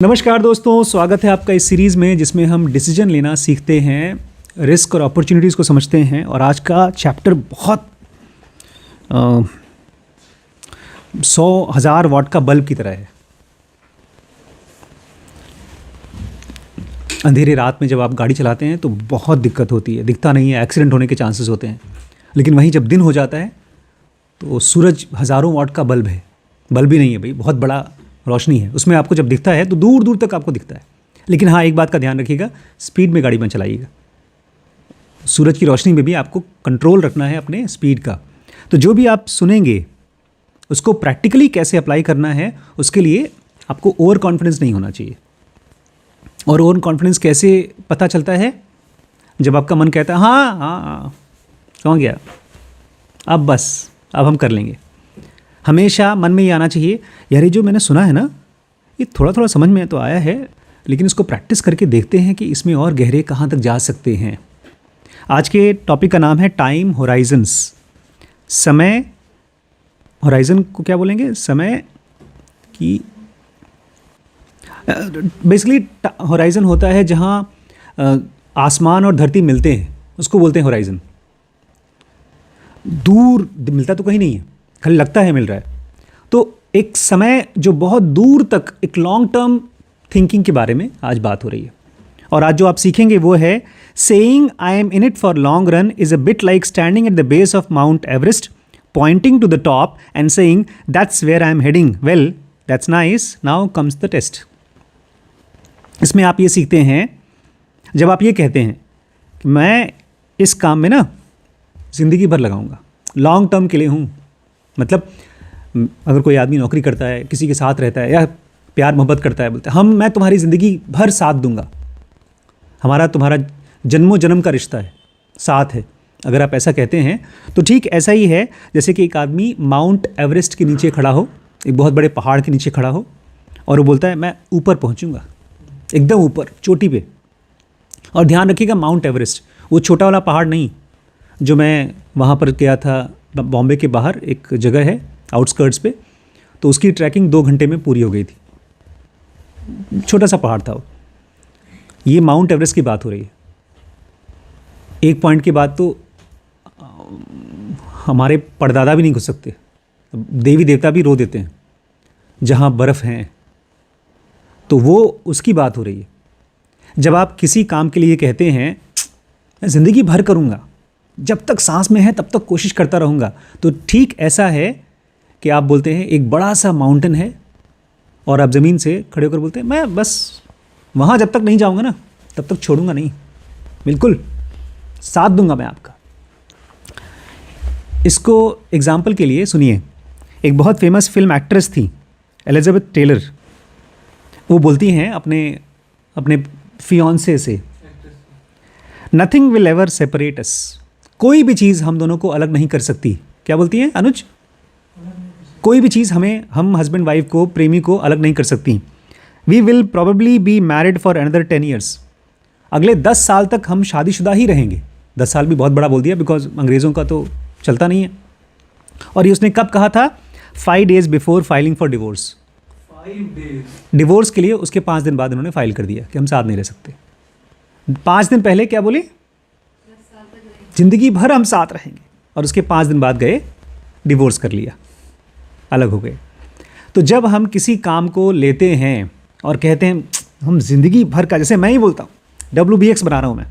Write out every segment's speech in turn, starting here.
नमस्कार दोस्तों, स्वागत है आपका इस सीरीज़ में जिसमें हम डिसीजन लेना सीखते हैं, रिस्क और अपॉर्चुनिटीज़ को समझते हैं। और आज का चैप्टर बहुत 100,000 वाट का बल्ब की तरह है। अंधेरे रात में जब आप गाड़ी चलाते हैं तो बहुत दिक्कत होती है, दिखता नहीं है, एक्सीडेंट होने के चांसेस होते हैं। लेकिन वहीं जब दिन हो जाता है तो सूरज हज़ारों वाट का बल्ब है, बल्ब ही नहीं है भाई, बहुत बड़ा रोशनी है। उसमें आपको जब दिखता है तो दूर दूर तक आपको दिखता है। लेकिन हाँ, एक बात का ध्यान रखिएगा, स्पीड में गाड़ी मत चलाइएगा। सूरज की रोशनी में भी आपको कंट्रोल रखना है अपने स्पीड का। तो जो भी आप सुनेंगे उसको प्रैक्टिकली कैसे अप्लाई करना है, उसके लिए आपको ओवर कॉन्फिडेंस नहीं होना चाहिए। और ओवर कॉन्फिडेंस कैसे पता चलता है? जब आपका मन कहता है हाँ हाँ हाँ, कौन गया, अब बस अब हम कर लेंगे। हमेशा मन में ये आना चाहिए, यार ये जो मैंने सुना है ना, ये थोड़ा थोड़ा समझ में तो आया है, लेकिन इसको प्रैक्टिस करके देखते हैं कि इसमें और गहरे कहाँ तक जा सकते हैं। आज के टॉपिक का नाम है टाइम होराइजन्स। समय, होराइजन को क्या बोलेंगे? समय की बेसिकली होराइजन होता है जहाँ आसमान और धरती मिलते हैं, उसको बोलते हैं होराइजन। दूर मिलता तो कहीं नहीं है, खाली लगता है मिल रहा है। तो एक समय जो बहुत दूर तक, एक लॉन्ग टर्म थिंकिंग के बारे में आज बात हो रही है। और आज जो आप सीखेंगे वो है saying I am in it for long run is a bit like standing at the base of Mount Everest, pointing to the top and saying that's where I am heading, well that's nice, now comes the test. इसमें आप ये सीखते हैं, जब आप ये कहते हैं कि मैं इस काम में ना ज़िंदगी भर लगाऊंगा, लॉन्ग टर्म के लिए हूँ, मतलब अगर कोई आदमी नौकरी करता है, किसी के साथ रहता है या प्यार मोहब्बत करता है, बोलता है मैं तुम्हारी ज़िंदगी भर साथ दूंगा, हमारा तुम्हारा जन्मों जन्म का रिश्ता है, साथ है। अगर आप ऐसा कहते हैं तो ठीक ऐसा ही है जैसे कि एक आदमी माउंट एवरेस्ट के नीचे खड़ा हो, एक बहुत बड़े पहाड़ के नीचे खड़ा हो, और वो बोलता है मैं ऊपर पहुँचूँगा, एकदम ऊपर चोटी पे। और ध्यान रखिएगा, माउंट एवरेस्ट वो छोटा वाला पहाड़ नहीं। जो मैं वहाँ पर गया था, बॉम्बे के बाहर एक जगह है आउटस्कर्ट्स पे, तो उसकी ट्रैकिंग 2 घंटे में पूरी हो गई थी। छोटा सा पहाड़ था वो। ये माउंट एवरेस्ट की बात हो रही है। एक पॉइंट के बाद तो हमारे परदादा भी नहीं घुस सकते, देवी देवता भी रो देते हैं जहाँ बर्फ़ हैं। तो वो उसकी बात हो रही है। जब आप किसी काम के लिए कहते हैं मैं ज़िंदगी भर करूँगा, जब तक सांस में है तब तक कोशिश करता रहूँगा, तो ठीक ऐसा है कि आप बोलते हैं एक बड़ा सा माउंटेन है और आप ज़मीन से खड़े होकर बोलते हैं मैं बस वहाँ जब तक नहीं जाऊँगा ना तब तक छोड़ूंगा नहीं, बिल्कुल साथ दूंगा मैं आपका। इसको एग्जाम्पल के लिए सुनिए, एक बहुत फेमस फिल्म एक्ट्रेस थी एलिजाबेथ टेलर। वो बोलती हैं अपने फियांसे से, नथिंग विल एवर सेपरेट अस, कोई भी चीज़ हम दोनों को अलग नहीं कर सकती। क्या बोलती हैं अनुज? कोई भी चीज़ हम हस्बैंड वाइफ को, प्रेमी को अलग नहीं कर सकती। We will probably be married for another 10 years, अगले 10 साल तक हम शादीशुदा ही रहेंगे। 10 साल भी बहुत बड़ा बोल दिया, बिकॉज अंग्रेज़ों का तो चलता नहीं है। और ये उसने कब कहा था? 5 days before filing for divorce. 5 days divorce के लिए उसके 5 दिन बाद उन्होंने फाइल कर दिया कि हम साथ नहीं रह सकते। 5 दिन पहले क्या बोले? ज़िंदगी भर हम साथ रहेंगे। और उसके 5 दिन बाद गए, डिवोर्स कर लिया, अलग हो गए। तो जब हम किसी काम को लेते हैं और कहते हैं हम ज़िंदगी भर का, जैसे मैं ही बोलता हूँ WBX बना रहा हूँ, मैं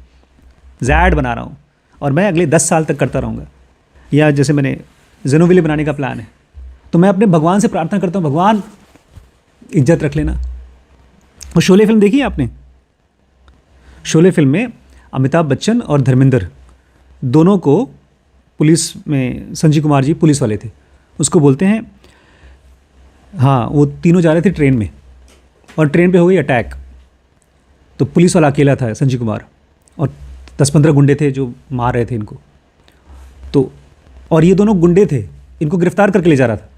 Z बना रहा हूँ और मैं अगले 10 साल तक करता रहूँगा, या जैसे मैंने ज़ेनोविले बनाने का प्लान है, तो मैं अपने भगवान से प्रार्थना करता हूँ भगवान इज्जत रख लेना। और शोले फिल्म देखी है आपने? शोले फिल्म में अमिताभ बच्चन और धर्मेंद्र दोनों को पुलिस में, संजीव कुमार जी पुलिस वाले थे, उसको बोलते हैं, हाँ वो तीनों जा रहे थे ट्रेन में और ट्रेन पे हो गई अटैक। तो पुलिस वाला अकेला था संजीव कुमार, और 10-15 गुंडे थे जो मार रहे थे इनको। तो और ये दोनों गुंडे थे, इनको गिरफ्तार करके ले जा रहा था।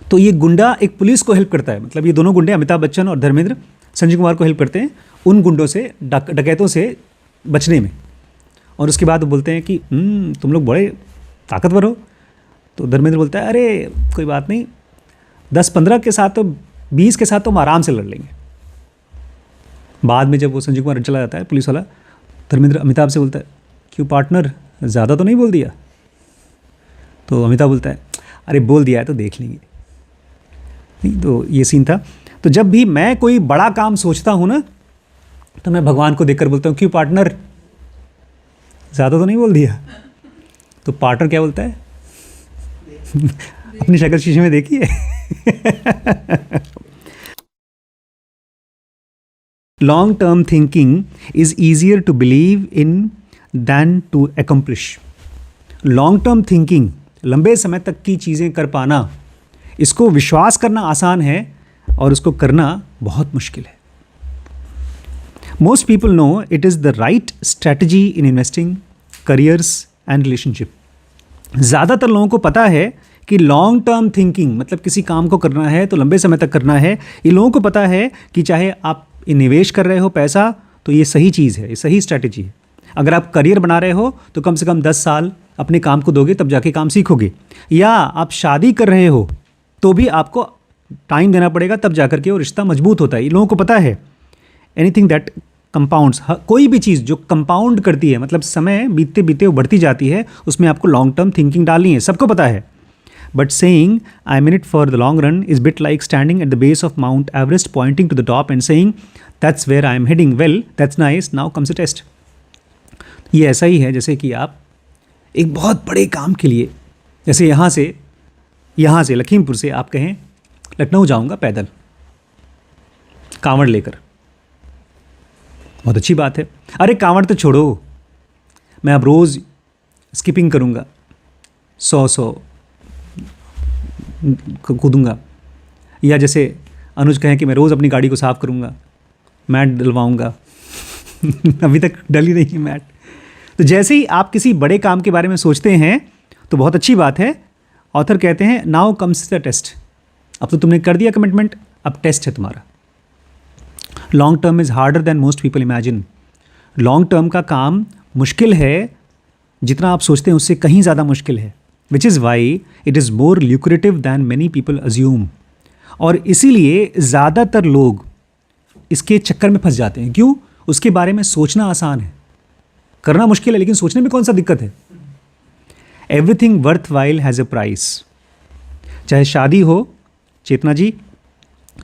तो ये गुंडा एक पुलिस को हेल्प करता है, मतलब ये दोनों गुंडे अमिताभ बच्चन और धर्मेंद्र संजीव कुमार को हेल्प करते हैं उन गुंडों से, डकैतों से बचने में। और उसके बाद वो बोलते हैं कि तुम लोग बड़े ताकतवर हो। तो धर्मेंद्र बोलता है अरे कोई बात नहीं, 10-15 के साथ तो 20 के साथ तो हम आराम से लड़ लेंगे। बाद में जब वो संजय कुमार चला जाता है पुलिस वाला, धर्मेंद्र अमिताभ से बोलता है, क्यों पार्टनर, ज़्यादा तो नहीं बोल दिया? तो अमिताभ बोलता है, अरे बोल दिया है तो देख लेंगे। नहीं, तो ये सीन था। तो जब भी मैं कोई बड़ा काम सोचता हूँ ना, तो मैं भगवान को देखकर बोलता हूँ, क्यों पार्टनर, ज़्यादा तो नहीं बोल दिया? तो पार्टनर क्या बोलता है? अपनी शक्ल शीशे में देखिए। Long term thinking is easier to believe in than to accomplish. Long term thinking, लंबे समय तक की चीज़ें कर पाना, इसको विश्वास करना आसान है और उसको करना बहुत मुश्किल है। Most people know it is the right strategy in investing, careers and relationship. ज़्यादातर लोगों को पता है कि लॉन्ग टर्म थिंकिंग मतलब किसी काम को करना है तो लंबे समय तक करना है। ये लोगों को पता है कि चाहे आप निवेश कर रहे हो पैसा, तो ये सही चीज़ है, ये सही स्ट्रैटेजी है। अगर आप करियर बना रहे हो तो कम से कम 10 साल अपने काम को दोगे, तब जाके काम सीखोगे। या आप शादी कर रहे हो तो भी आपको टाइम देना पड़ेगा, तब जाकर के वो रिश्ता मजबूत होता है। ये लोगों को पता है। एनीथिंग दैट कंपाउंड्स, कोई भी चीज़ जो कंपाउंड करती है, मतलब समय बीतते बीतते वो बढ़ती जाती है, उसमें आपको लॉन्ग टर्म थिंकिंग डालनी है, सबको पता है। But saying I mean it for the long run is bit like standing at the base of Mount Everest pointing to the top and saying that's where I am heading, well that's nice, now comes a test. ये ऐसा ही है जैसे कि आप एक बहुत बड़े काम के लिए, जैसे यहाँ से लखीमपुर से आप कहें लखनऊ जाऊँगा पैदल, कांवड़ लेकर, बहुत अच्छी बात है। अरे कांवड़ तो छोड़ो, मैं अब रोज़ स्किपिंग करूँगा, 100 कूदूँगा। या जैसे अनुज कहें कि मैं रोज़ अपनी गाड़ी को साफ़ करूँगा, मैट डलवाऊँगा। अभी तक डली नहीं है मैट। तो जैसे ही आप किसी बड़े काम के बारे में सोचते हैं तो बहुत अच्छी बात है। ऑथर कहते हैं नाउ कम्स द टेस्ट। अब तो तुमने कर दिया कमिटमेंट, अब टेस्ट है तुम्हारा। Long term is harder than most people imagine. Long term का काम मुश्किल है, जितना आप सोचते हैं उससे कहीं ज़्यादा मुश्किल है। Which is why it is more lucrative than many people assume. और इसीलिए ज़्यादातर लोग इसके चक्कर में फंस जाते हैं। क्यों? उसके बारे में सोचना आसान है, करना मुश्किल है, लेकिन सोचने में कौन सा दिक्कत है। Everything worth while has a price. चाहे शादी हो चेतना जी,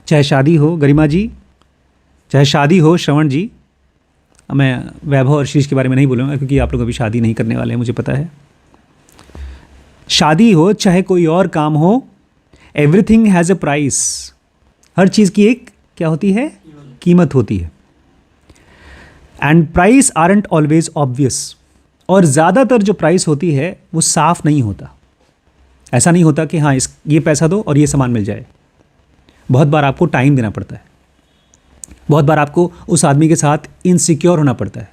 चाहे शादी हो गरिमा जी, चाहे शादी हो श्रवण जी। मैं वैभव और शीश के बारे में नहीं बोलूँगा क्योंकि आप लोग अभी शादी नहीं करने वाले हैं, मुझे पता है। शादी हो चाहे कोई और काम हो, एवरीथिंग हैज़ अ प्राइस। हर चीज़ की एक क्या होती है? कीमत होती है। And price aren't always obvious. और ज़्यादातर जो प्राइस होती है वो साफ़ नहीं होता। ऐसा नहीं होता कि हाँ ये पैसा दो और ये सामान मिल जाए। बहुत बार आपको टाइम देना पड़ता है, बहुत बार आपको उस आदमी के साथ इनसिक्योर होना पड़ता है,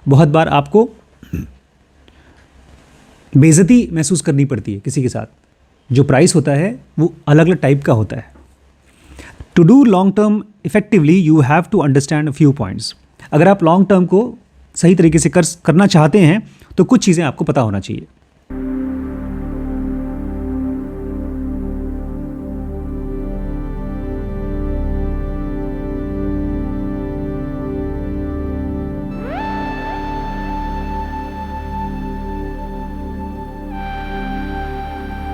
बहुत बार आपको बेइज्जती महसूस करनी पड़ती है किसी के साथ। जो प्राइस होता है वो अलग अलग टाइप का होता है। To do long term effectively you have to understand a few points. अगर आप लॉन्ग टर्म को सही तरीके से करना चाहते हैं तो कुछ चीज़ें आपको पता होना चाहिए।